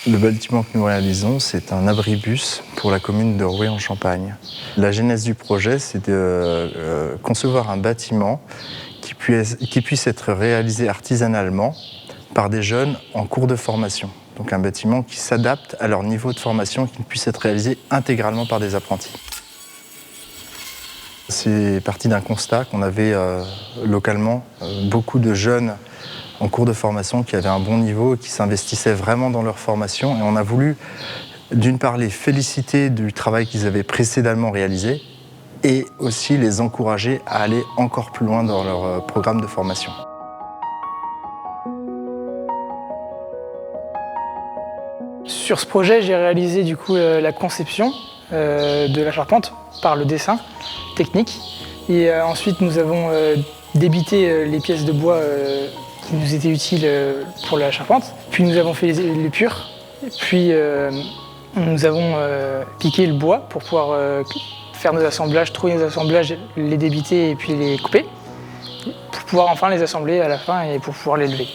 Le bâtiment que nous réalisons, c'est un abribus pour la commune de Roué-en-Champagne. La genèse du projet, c'est de concevoir un bâtiment qui puisse être réalisé artisanalement par des jeunes en cours de formation. Donc un bâtiment qui s'adapte à leur niveau de formation, qui puisse être réalisé intégralement par des apprentis. C'est parti d'un constat qu'on avait localement beaucoup de jeunes en cours de formation qui avaient un bon niveau et qui s'investissaient vraiment dans leur formation. Et on a voulu, d'une part, les féliciter du travail qu'ils avaient précédemment réalisé et aussi les encourager à aller encore plus loin dans leur programme de formation. Sur ce projet, j'ai réalisé du coup la conception de la charpente par le dessin technique. Et ensuite, nous avons débité les pièces de bois qui nous étaient utiles pour la charpente. Puis nous avons fait les purs. Puis nous avons piqué le bois pour pouvoir faire nos assemblages, trouver nos assemblages, les débiter et puis les couper, pour pouvoir enfin les assembler à la fin et pour pouvoir les lever.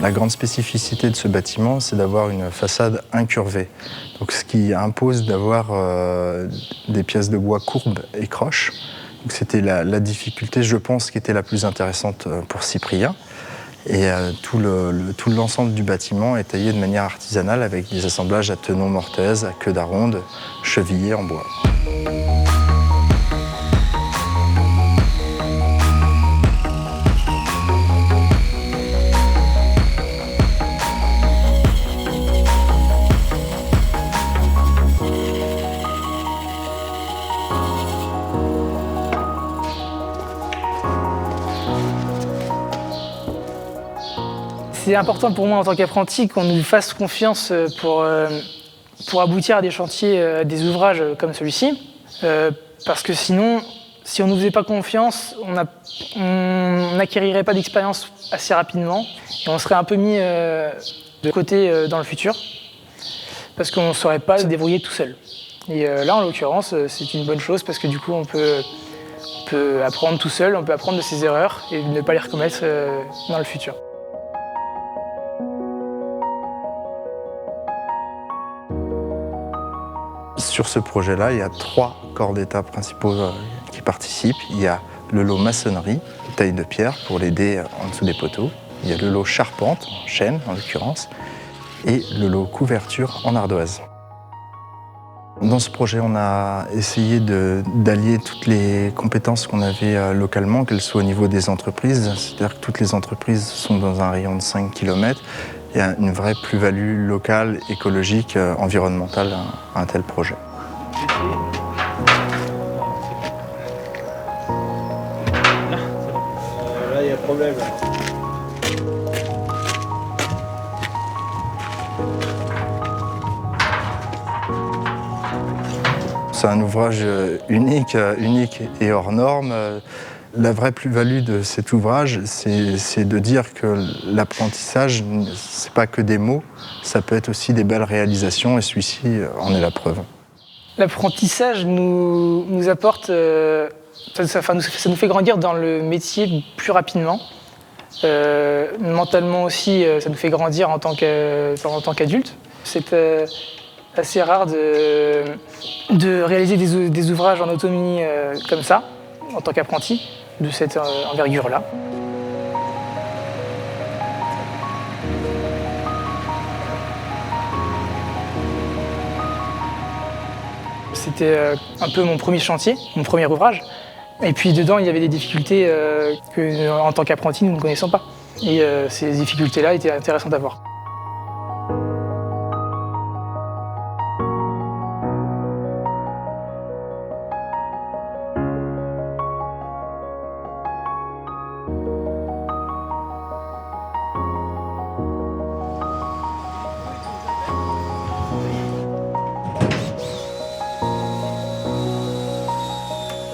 La grande spécificité de ce bâtiment, c'est d'avoir une façade incurvée. Donc, ce qui impose d'avoir des pièces de bois courbes et croches. C'était la difficulté, je pense, qui était la plus intéressante pour Cyprien. Et tout l'ensemble du bâtiment est taillé de manière artisanale avec des assemblages à tenon mortaise, à queue d'aronde, chevillés en bois. C'est important pour moi en tant qu'apprenti qu'on nous fasse confiance pour aboutir à des chantiers, des ouvrages comme celui-ci. Parce que sinon, si on ne nous faisait pas confiance, on n'acquérirait pas d'expérience assez rapidement et on serait un peu mis de côté dans le futur parce qu'on ne saurait pas se débrouiller tout seul. Et là, en l'occurrence, c'est une bonne chose parce que du coup, on peut apprendre tout seul, on peut apprendre de ses erreurs et ne pas les recommettre dans le futur. Sur ce projet-là, il y a 3 corps d'État principaux qui participent. Il y a le lot maçonnerie, taille de pierre pour les dés en dessous des poteaux. Il y a le lot charpente, en chêne en l'occurrence, et le lot couverture en ardoise. Dans ce projet, on a essayé d'allier toutes les compétences qu'on avait localement, qu'elles soient au niveau des entreprises. C'est-à-dire que toutes les entreprises sont dans un rayon de 5 km. Il y a une vraie plus-value locale, écologique, environnementale à un tel projet. Là, il y a problème. C'est un ouvrage unique et hors norme. La vraie plus-value de cet ouvrage, c'est de dire que l'apprentissage, c'est pas que des mots, ça peut être aussi des belles réalisations, et celui-ci en est la preuve. L'apprentissage nous apporte, ça nous fait grandir dans le métier plus rapidement. Mentalement aussi, ça nous fait grandir en tant qu'adulte. C'est assez rare de réaliser des ouvrages en autonomie comme ça, en tant qu'apprenti, de cette envergure-là. C'était un peu mon premier chantier, mon premier ouvrage. Et puis dedans, il y avait des difficultés que, en tant qu'apprenti, nous ne connaissons pas. Et ces difficultés-là étaient intéressantes à voir.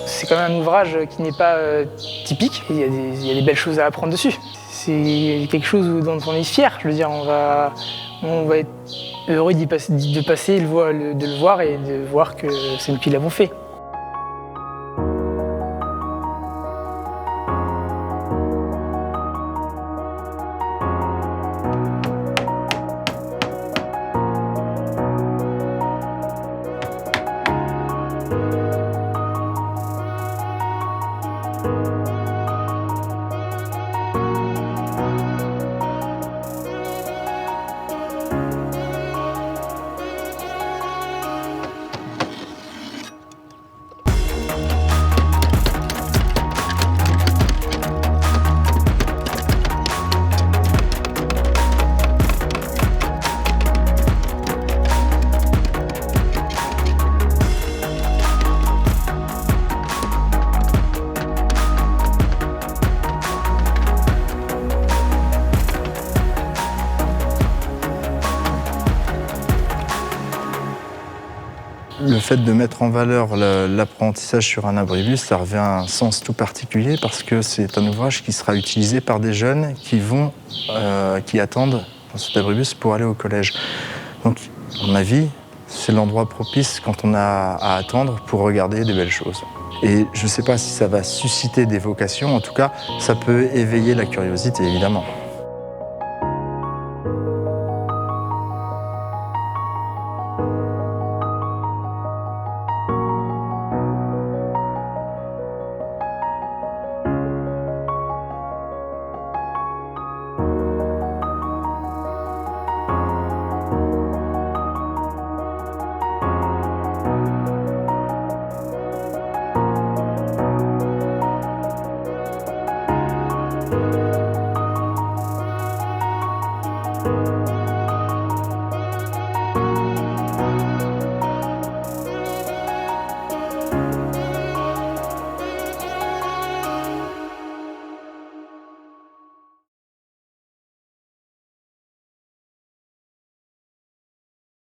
C'est quand même un ouvrage qui n'est pas typique. Il y a des belles choses à apprendre dessus. C'est quelque chose dont on est fier. Je veux dire, on va être heureux de passer, de le voir et de voir que c'est nous qui l'avons fait. Le fait de mettre en valeur l'apprentissage sur un abribus, ça revêt un sens tout particulier parce que c'est un ouvrage qui sera utilisé par des jeunes qui attendent dans cet abribus pour aller au collège. Donc, à mon avis, c'est l'endroit propice quand on a à attendre pour regarder des belles choses. Et je ne sais pas si ça va susciter des vocations, en tout cas, ça peut éveiller la curiosité, évidemment.